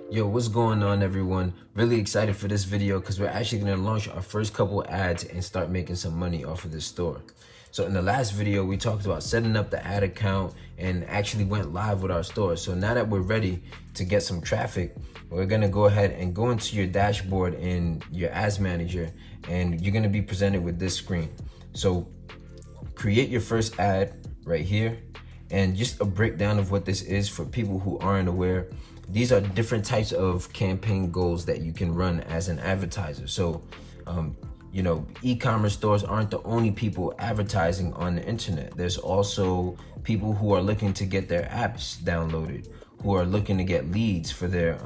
Yo, what's going on, everyone? Really excited for this video because we're actually going to launch our first couple ads and start making some money off of this store. So in the last video, we talked about setting up the ad account and actually went live with our store. So now that we're ready to get some traffic, we're going to go ahead and go into your dashboard in your ads manager, and you're going to be presented with this screen. So create your first ad right here, and just a breakdown of what this is for people who aren't aware. These are different types of campaign goals that you can run as an advertiser. So, e-commerce stores aren't the only people advertising on the internet. There's also people who are looking to get their apps downloaded, who are looking to get leads for their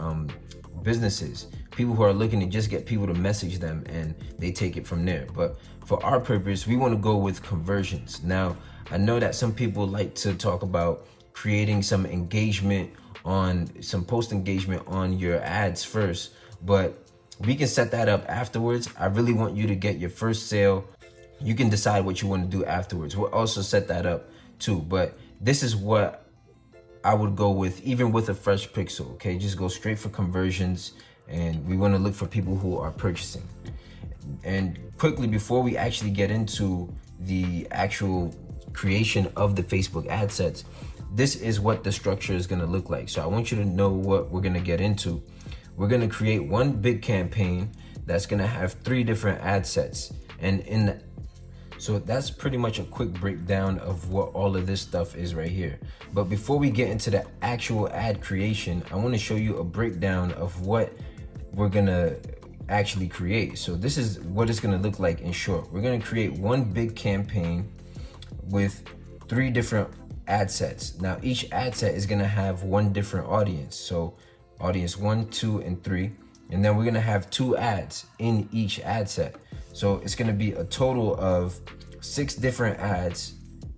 businesses, people who are looking to just get people to message them and they take it from there. But for our purpose, we want to go with conversions. Now, I know that some people like to talk about creating some engagement on some post engagement on your ads first, but we can set that up afterwards. I really want you to get your first sale. You can decide what you want to do afterwards. We'll also set that up too, but this is what I would go with, even with a fresh pixel. Okay, just go straight for conversions, and we want to look for people who are purchasing. And quickly, before we actually get into the actual creation of the Facebook ad sets, this is what the structure is going to look like. So I want you to know what we're going to get into. We're going to create one big campaign that's going to have 3 different ad sets. And so that's pretty much a quick breakdown of what all of this stuff is right here. But before we get into the actual ad creation, I want to show you a breakdown of what we're going to actually create. So this is what it's going to look like in short. We're going to create one big campaign with 3 different ad sets. Now each ad set is going to have one different audience. So audience 1, 2, and 3. And then we're going to have 2 ads in each ad set. So it's going to be a total of 6 different ads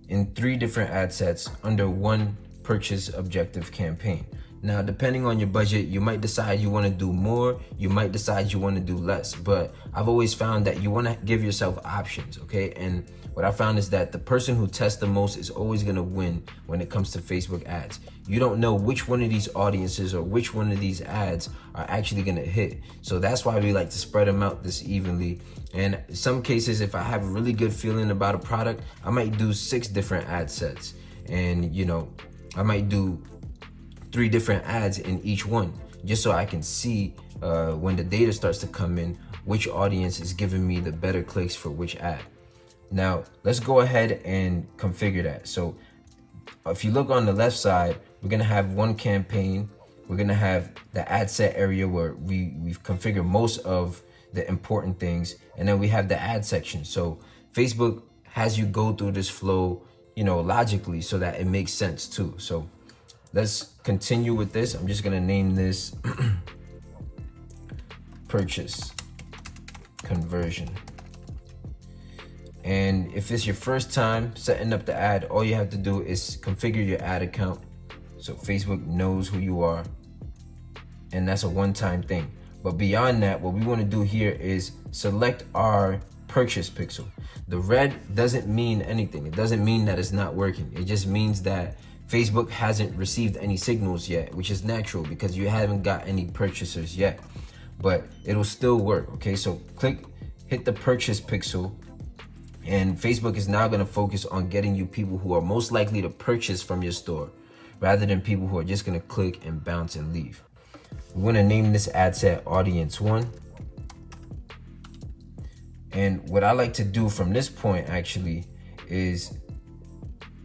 in 3 different ad sets under one purchase objective campaign. Now, depending on your budget, you might decide you want to do more, you might decide you want to do less, but I've always found that you want to give yourself options, okay? And what I found is that the person who tests the most is always going to win when it comes to Facebook ads. You don't know which one of these audiences or which one of these ads are actually going to hit. So that's why we like to spread them out this evenly. And in some cases, if I have a really good feeling about a product, I might do 6 different ad sets. And, I might do 3 different ads in each one, just so I can see when the data starts to come in, which audience is giving me the better clicks for which ad. Now, let's go ahead and configure that. So if you look on the left side, we're going to have one campaign. We're going to have the ad set area where we've configured most of the important things. And then we have the ad section. So Facebook has you go through this flow, logically, so that it makes sense too. So let's continue with this. I'm just going to name this purchase conversion. And if it's your first time setting up the ad, all you have to do is configure your ad account so Facebook knows who you are. And that's a one-time thing. But beyond that, what we want to do here is select our purchase pixel. The red doesn't mean anything. It doesn't mean that it's not working. It just means that Facebook hasn't received any signals yet, which is natural because you haven't got any purchasers yet. But it'll still work, okay? So hit the purchase pixel, and Facebook is now going to focus on getting you people who are most likely to purchase from your store rather than people who are just going to click and bounce and leave. We want to name this ad set audience 1. And what I like to do from this point actually is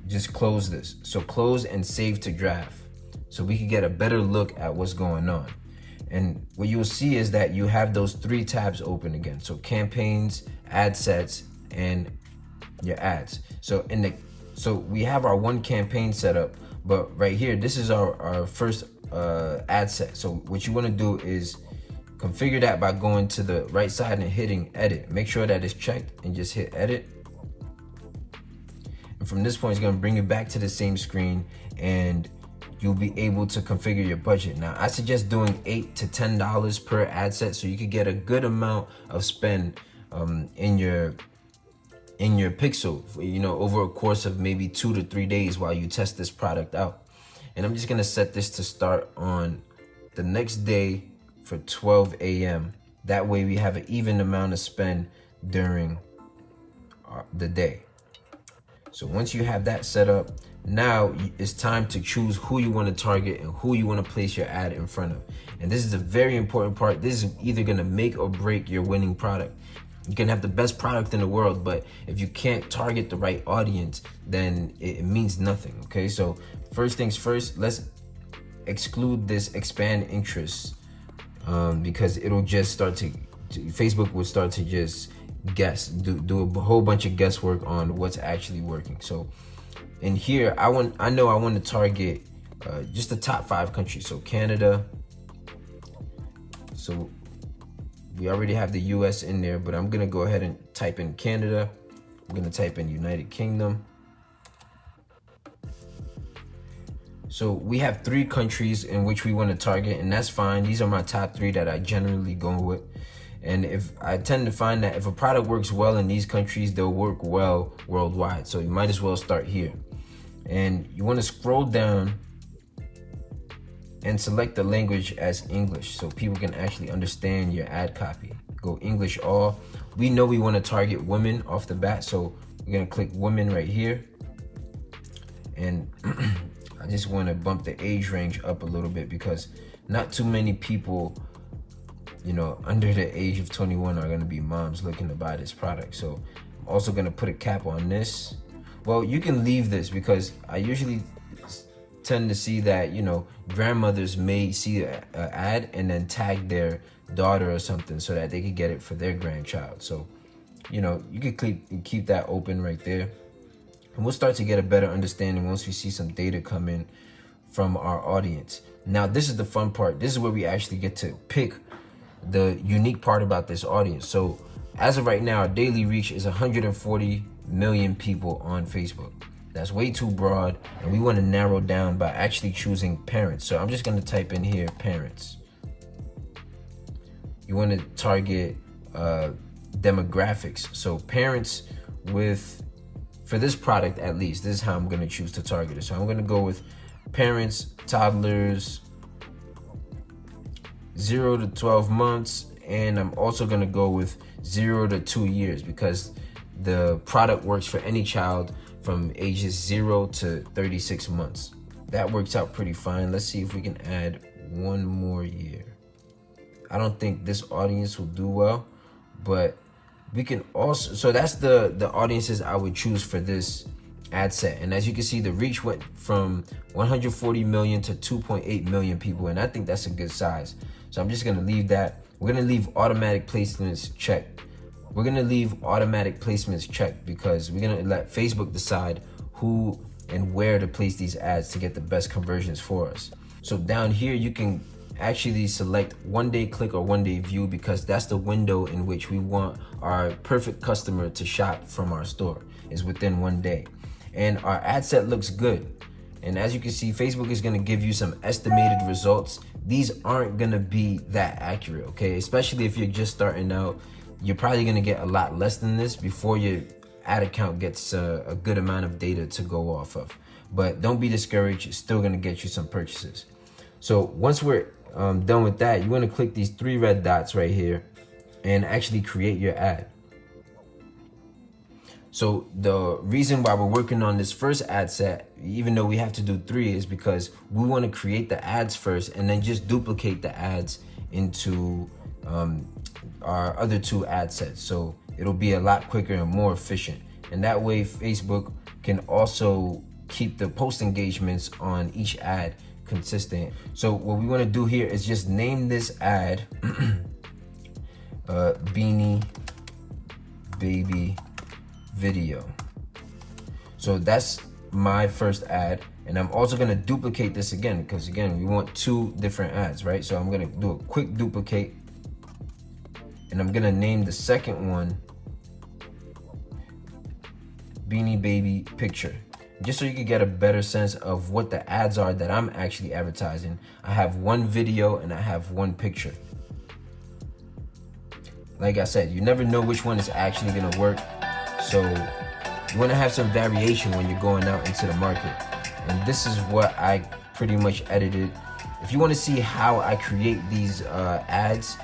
just close this. So close and save to draft so we can get a better look at what's going on. And what you'll see is that you have those 3 tabs open again. So campaigns, ad sets, and your ads. So we have our one campaign set up, but right here, this is our first ad set. So what you want to do is configure that by going to the right side and hitting edit. Make sure that it's checked and just hit edit. And from this point, it's going to bring you back to the same screen, and you'll be able to configure your budget. Now, I suggest doing $8 to $10 per ad set so you could get a good amount of spend in your pixel, over a course of maybe 2 to 3 days while you test this product out. And I'm just going to set this to start on the next day for 12 a.m. That way we have an even amount of spend during the day. So once you have that set up, now it's time to choose who you want to target and who you want to place your ad in front of. And this is a very important part. This is either going to make or break your winning product. You can have the best product in the world, but if you can't target the right audience, then it means nothing. Okay, so first things first, let's exclude this expand interests, because it'll just start to Facebook will start to just guess, do a whole bunch of guesswork on what's actually working. So in here, I know I want to target just the top 5 countries. So Canada. So we already have the US in there, but I'm gonna go ahead and type in Canada. I'm gonna type in United Kingdom. So we have 3 countries in which we want to target, and that's fine. These are my top 3 that I generally go with. And if I tend to find that if a product works well in these countries, they'll work well worldwide. So you might as well start here. And you want to scroll down and select the language as English so people can actually understand your ad copy. Go English all. We know we want to target women off the bat, so we're going to click women right here. And I just want to bump the age range up a little bit because not too many people, under the age of 21 are going to be moms looking to buy this product. So I'm also going to put a cap on this. Well, you can leave this because I usually tend to see that, grandmothers may see an ad and then tag their daughter or something so that they could get it for their grandchild. So, you could keep that open right there. And we'll start to get a better understanding once we see some data come in from our audience. Now, this is the fun part. This is where we actually get to pick the unique part about this audience. So as of right now, our daily reach is 140 million people on Facebook. That's way too broad, and we want to narrow down by actually choosing parents. So I'm just going to type in here parents. You want to target demographics. So parents for this product, at least, this is how I'm going to choose to target it. So I'm going to go with parents, toddlers, 0 to 12 months, and I'm also going to go with 0 to 2 years because the product works for any child from ages 0 to 36 months. That works out pretty fine. Let's see if we can add 1 more year. I don't think this audience will do well, but we can also, so that's the audiences I would choose for this ad set. And as you can see, the reach went from 140 million to 2.8 million people, and I think that's a good size. So I'm just gonna leave that. We're gonna leave automatic placements checked. We're gonna leave automatic placements checked because we're gonna let Facebook decide who and where to place these ads to get the best conversions for us. So down here, you can actually select 1-day click or 1-day view because that's the window in which we want our perfect customer to shop from our store, is within 1 day. And our ad set looks good. And as you can see, Facebook is gonna give you some estimated results. These aren't gonna be that accurate, okay? Especially if you're just starting out, you're probably gonna get a lot less than this before your ad account gets a good amount of data to go off of. But don't be discouraged, it's still gonna get you some purchases. So once we're done with that, you wanna click these 3 red dots right here and actually create your ad. So the reason why we're working on this first ad set, even though we have to do 3, is because we want to create the ads first and then just duplicate the ads into our other 2 ad sets. So it'll be a lot quicker and more efficient. And that way Facebook can also keep the post engagements on each ad consistent. So what we want to do here is just name this ad Beanie Baby video. So that's my first ad, and I'm also going to duplicate this again because again we want 2 different ads, right? So I'm going to do a quick duplicate, and I'm going to name the second one Beanie Baby picture, just so you can get a better sense of what the ads are that I'm actually advertising. I have 1 video and I have 1 picture. Like I said, you never know which one is actually going to work. So you want to have some variation when you're going out into the market. And this is what I pretty much edited If you want to see how I create these ads,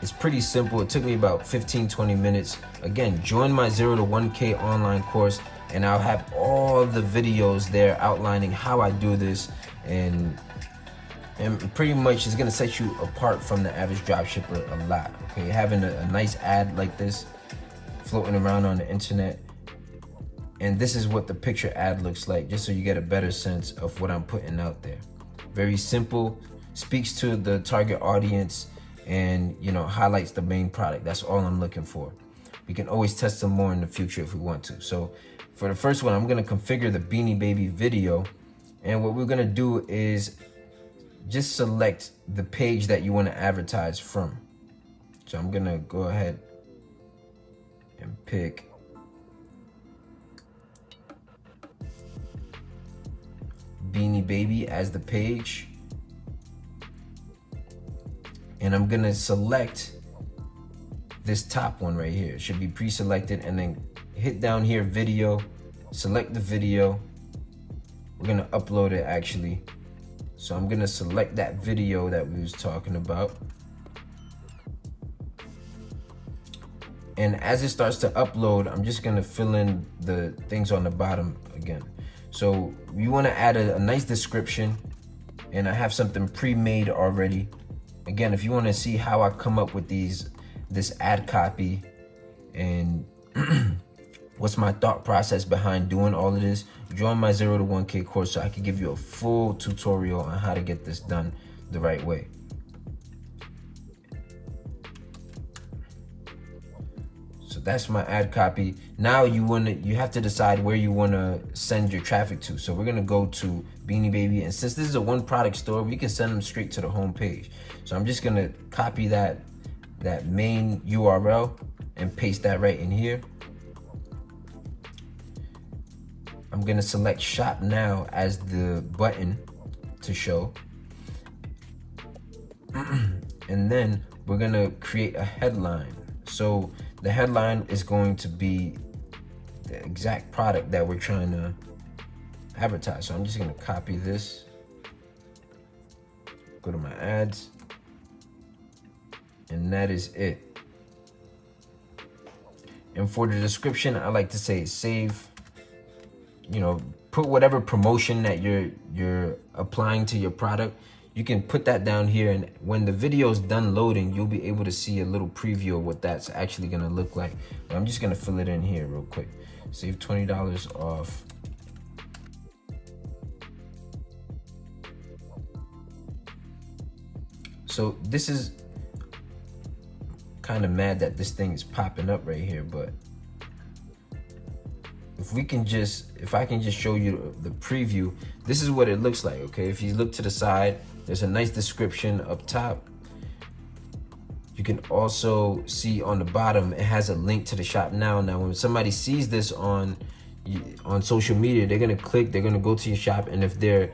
it's pretty simple. It took me about 15-20 minutes. Again, join my 0 to 1K online course, and I'll have all the videos there outlining how I do this, and pretty much it's gonna set you apart from the average dropshipper a lot. Okay, having a nice ad like this floating around on the internet, and this is what the picture ad looks like, just so you get a better sense of what I'm putting out there. Very simple, speaks to the target audience, and highlights the main product. That's all I'm looking for. We can always test them more in the future if we want to. So for the first one, I'm gonna configure the Beanie Baby video, and what we're gonna do is just select the page that you want to advertise from. So I'm gonna go ahead and pick Beanie Baby as the page, and I'm gonna select this top one right here. It should be pre-selected, and then hit down here, video, select the video. We're gonna upload it actually. So I'm gonna select that video that we was talking about. And as it starts to upload, I'm just gonna fill in the things on the bottom again. So we wanna add a nice description, and I have something pre-made already. Again, if you wanna see how I come up with this ad copy and what's my thought process behind doing all of this, join my 0 to 1K course so I can give you a full tutorial on how to get this done the right way. So that's my ad copy. Now you have to decide where you wanna send your traffic to. So we're gonna go to Beanie Baby, and since this is a one product store, we can send them straight to the home page. So I'm just gonna copy that main URL and paste that right in here. I'm gonna select Shop Now as the button to show. And then we're gonna create a headline. So the headline is going to be the exact product that we're trying to advertise. So I'm just gonna copy this, go to my ads, and that is it. And for the description, I like to say save, put whatever promotion that you're applying to your product. You can put that down here, and when the video is done loading, you'll be able to see a little preview of what that's actually gonna look like. But I'm just gonna fill it in here real quick. Save $20 off. So this is kind of mad that this thing is popping up right here, but if I can just show you the preview, this is what it looks like. Okay, if you look to the side, there's a nice description up top. You can also see on the bottom, it has a link to the Shop Now. Now, when somebody sees this on social media, they're gonna click, they're gonna go to your shop, and if they're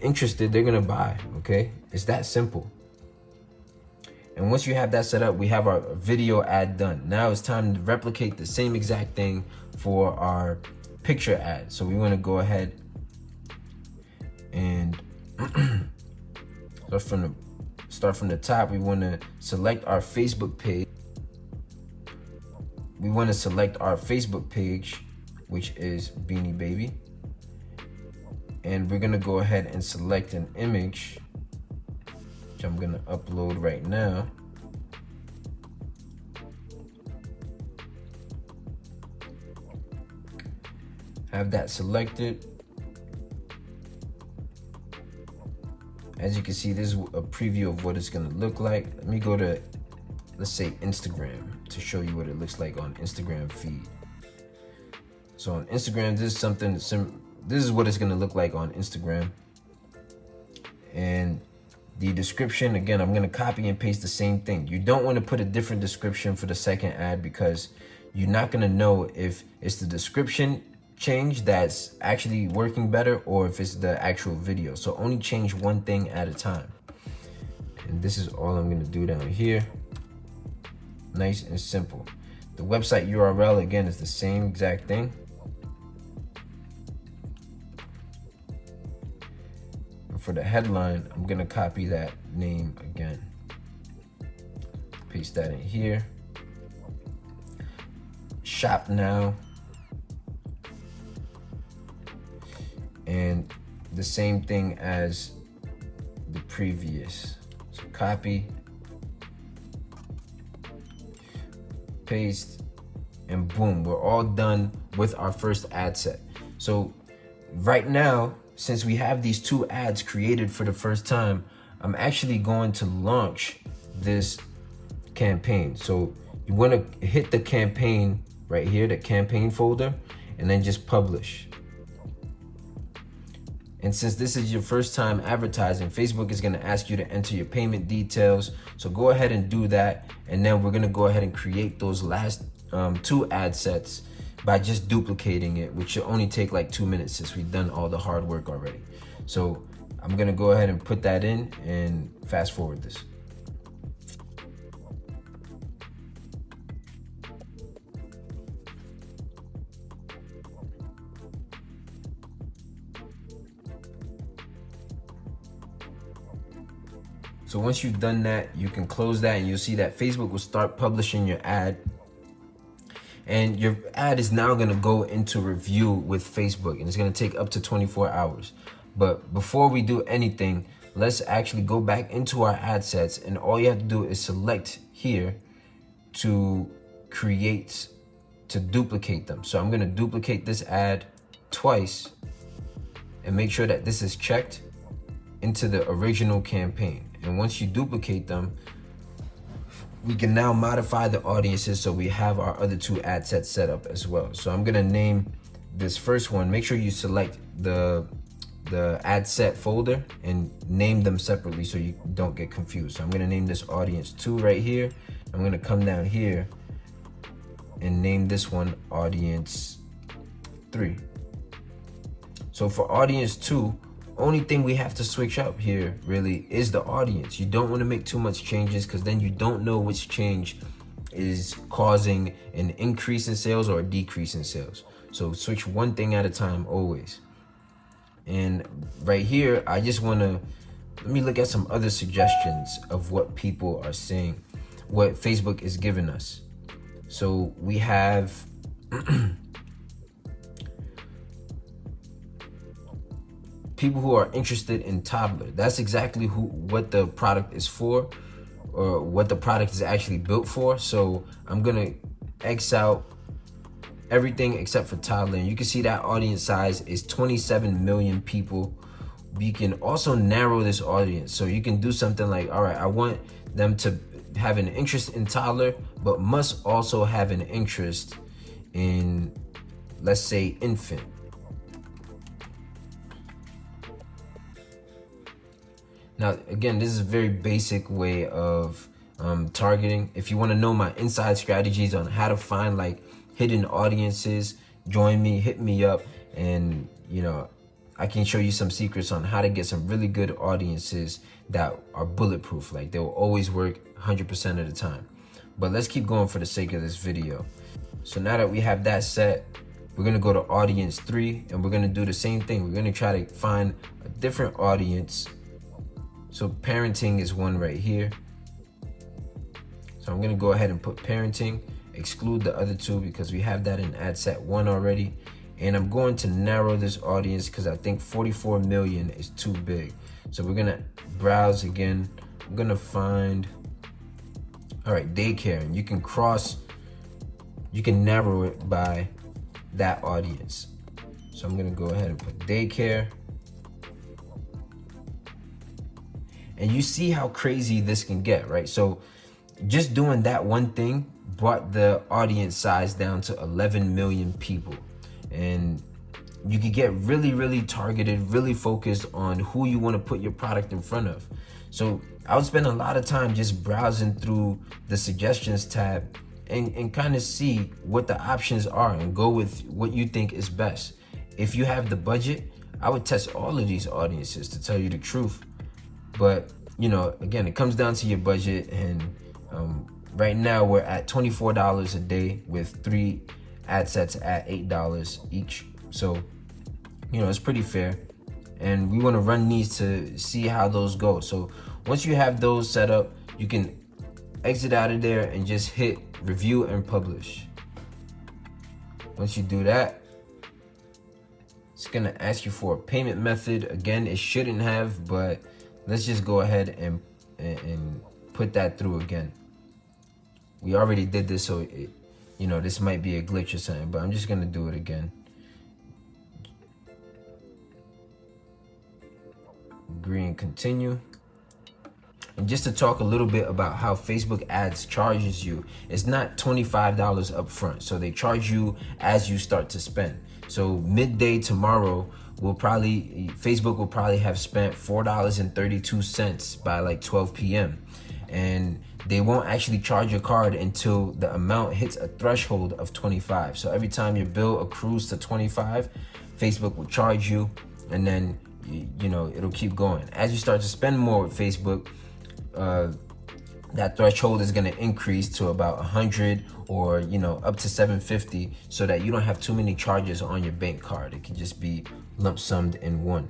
interested, they're gonna buy. Okay, it's that simple. And once you have that set up, we have our video ad done. Now it's time to replicate the same exact thing for our picture ad. So we want to go ahead and start from the top. We want to select our Facebook page. We want to select our Facebook page, which is Beanie Baby. And we're going to go ahead and select an image, which I'm gonna upload right now. Have that selected. As you can see, this is a preview of what it's gonna look like. Let me go to, let's say, Instagram to show you what it looks like on Instagram feed. So on Instagram, this is what it's gonna look like on Instagram. And the description, again, I'm gonna copy and paste the same thing. You don't wanna put a different description for the second ad, because you're not gonna know if it's the description change that's actually working better or if it's the actual video. So only change one thing at a time. And this is all I'm gonna do down here. Nice and simple. The website URL, again, is the same exact thing. for the headline, I'm gonna copy that name again. Paste that in here. Shop now. And the same thing as the previous. So copy, paste, and boom, we're all done with our first ad set. So right now, since we have these 2 ads created for the first time, I'm actually going to launch this campaign. So you want to hit the campaign right here, the campaign folder, and then just publish. And since this is your first time advertising, Facebook is going to ask you to enter your payment details. So go ahead and do that. And then we're going to go ahead and create those last 2 ad sets by just duplicating it, which should only take like 2 minutes since we've done all the hard work already. So I'm going to go ahead and put that in and fast forward this. So once you've done that, you can close that and you'll see that Facebook will start publishing your ad. And your ad is now gonna go into review with Facebook, and it's gonna take up to 24 hours. But before we do anything, let's actually go back into our ad sets, and all you have to do is select here to duplicate them. So I'm gonna duplicate this ad twice and make sure that this is checked into the original campaign. And once you duplicate them, we can now modify the audiences so we have our other 2 ad sets set up as well. So I'm gonna name this first one. Make sure you select the ad set folder and name them separately so you don't get confused. So I'm gonna name this audience 2 right here. I'm gonna come down here and name this one audience 3. So for audience 2, only thing we have to switch up here really is the audience. You don't want to make too much changes because then you don't know which change is causing an increase in sales or a decrease in sales. So switch one thing at a time always. And right here, I just want to, let me look at some other suggestions of what people are saying, what Facebook is giving us. So we have people who are interested in toddler. That's exactly what the product is for, or what the product is actually built for. So I'm gonna X out everything except for toddler. And you can see that audience size is 27 million people. You can also narrow this audience. So you can do something like, all right, I want them to have an interest in toddler, but must also have an interest in, let's say, infant. Now, again, this is a very basic way of targeting. If you want to know my inside strategies on how to find like hidden audiences, join me, hit me up, and I can show you some secrets on how to get some really good audiences that are bulletproof. Like, they will always work 100% of the time. But let's keep going for the sake of this video. So now that we have that set, we're gonna go to audience 3, and we're gonna do the same thing. We're gonna try to find a different audience. So parenting is one right here. So I'm gonna go ahead and put parenting, exclude the other 2 because we have that in ad set 1 already. And I'm going to narrow this audience because I think 44 million is too big. So we're gonna browse again. I'm gonna find, all right, daycare. And you can narrow it by that audience. So I'm gonna go ahead and put daycare. And you see how crazy this can get, right? So just doing that one thing brought the audience size down to 11 million people. And you could get really, really targeted, really focused on who you want to put your product in front of. So I would spend a lot of time just browsing through the suggestions tab and kind of see what the options are and go with what you think is best. If you have the budget, I would test all of these audiences, to tell you the truth. But, again, it comes down to your budget. And right now we're at $24 a day with 3 ad sets at $8 each. So, it's pretty fair. and we want to run these to see how those go. So once you have those set up, you can exit out of there and just hit review and publish. Once you do that, it's gonna ask you for a payment method. Again, it shouldn't have, but let's just go ahead and put that through again. We already did this, so this might be a glitch or something, but I'm just gonna do it again. Agree and continue. And just to talk a little bit about how Facebook ads charges you, it's not $25 up front. So they charge you as you start to spend. So midday tomorrow, Facebook will probably have spent $4.32 by like 12 p.m. And they won't actually charge your card until the amount hits a threshold of 25. So every time your bill accrues to 25, Facebook will charge you, and then it'll keep going. As you start to spend more with Facebook, that threshold is going to increase to about 100 or up to 750, so that you don't have too many charges on your bank card. It can just be lump summed in one.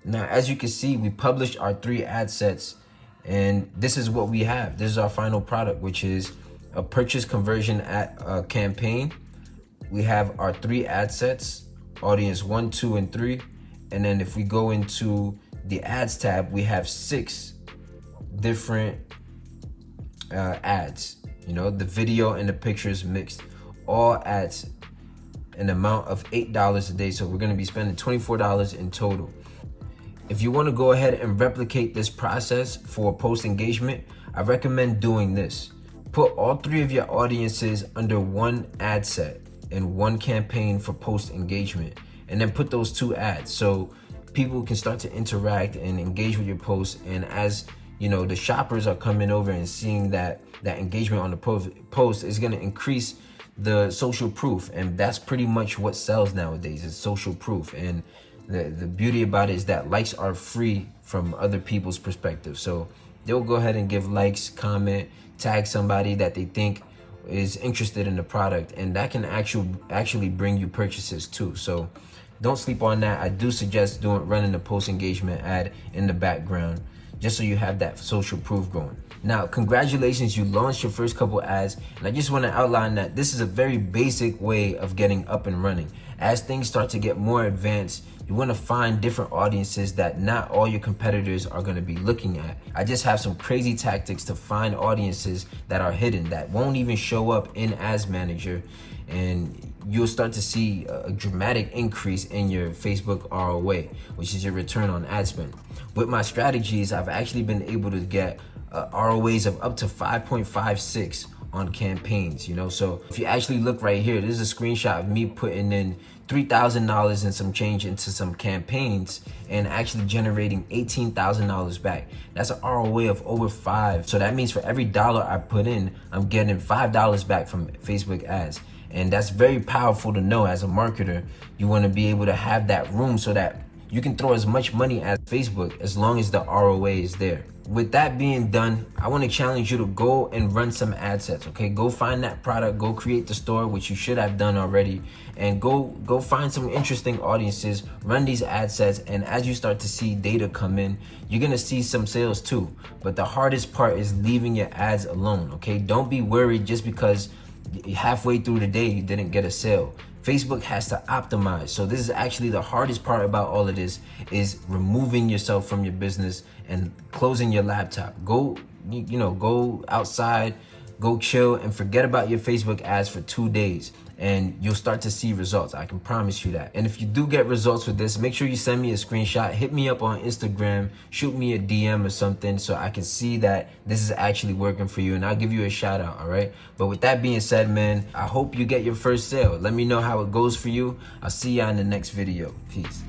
Now, as you can see, we published our 3 ad sets, and this is what we have. This is our final product, which is a purchase conversion campaign. We have our 3 ad sets, audience 1, 2, and 3. And then if we go into the ads tab, we have 6 different ads. The video and the pictures mixed, all at an amount of $8 a day. So we're going to be spending $24 in total. If you want to go ahead and replicate this process for post engagement, I recommend doing this. Put all 3 of your audiences under one ad set and one campaign for post engagement, and then put those 2 ads so people can start to interact and engage with your posts. And as the shoppers are coming over and seeing that engagement on the post is going to increase the social proof, and that's pretty much what sells nowadays, is social proof. And the beauty about it is that likes are free from other people's perspective. So they'll go ahead and give likes, comment, tag somebody that they think is interested in the product, and that can actually bring you purchases too. So don't sleep on that. I do suggest running the post engagement ad in the background, just so you have that social proof going. Now, congratulations, you launched your first couple ads, and I just want to outline that this is a very basic way of getting up and running. As things start to get more advanced, you want to find different audiences that not all your competitors are going to be looking at. I just have some crazy tactics to find audiences that are hidden, that won't even show up in Ads Manager, and you'll start to see a dramatic increase in your Facebook ROA, which is your return on ad spend. With my strategies, I've actually been able to get ROAs of up to 5.56 on campaigns. So if you actually look right here, this is a screenshot of me putting in $3,000 and some change into some campaigns and actually generating $18,000 back. That's an ROA of over 5. So that means for every dollar I put in, I'm getting $5 back from Facebook ads. And that's very powerful to know. As a marketer, you want to be able to have that room so that you can throw as much money at Facebook as long as the ROA is there. With that being done, I want to challenge you to go and run some ad sets, okay? Go find that product, go create the store, which you should have done already, and go find some interesting audiences, run these ad sets, and as you start to see data come in, you're going to see some sales too. But the hardest part is leaving your ads alone, okay? Don't be worried just because halfway through the day you didn't get a sale. Facebook has to optimize. So this is actually the hardest part about all of this, is removing yourself from your business and closing your laptop. Go outside, go chill, and forget about your Facebook ads for 2 days, and you'll start to see results. I can promise you that. And if you do get results with this, make sure you send me a screenshot, hit me up on Instagram, shoot me a DM or something so I can see that this is actually working for you, and I'll give you a shout out, all right? But with that being said, man, I hope you get your first sale. Let me know how it goes for you. I'll see you in the next video. Peace.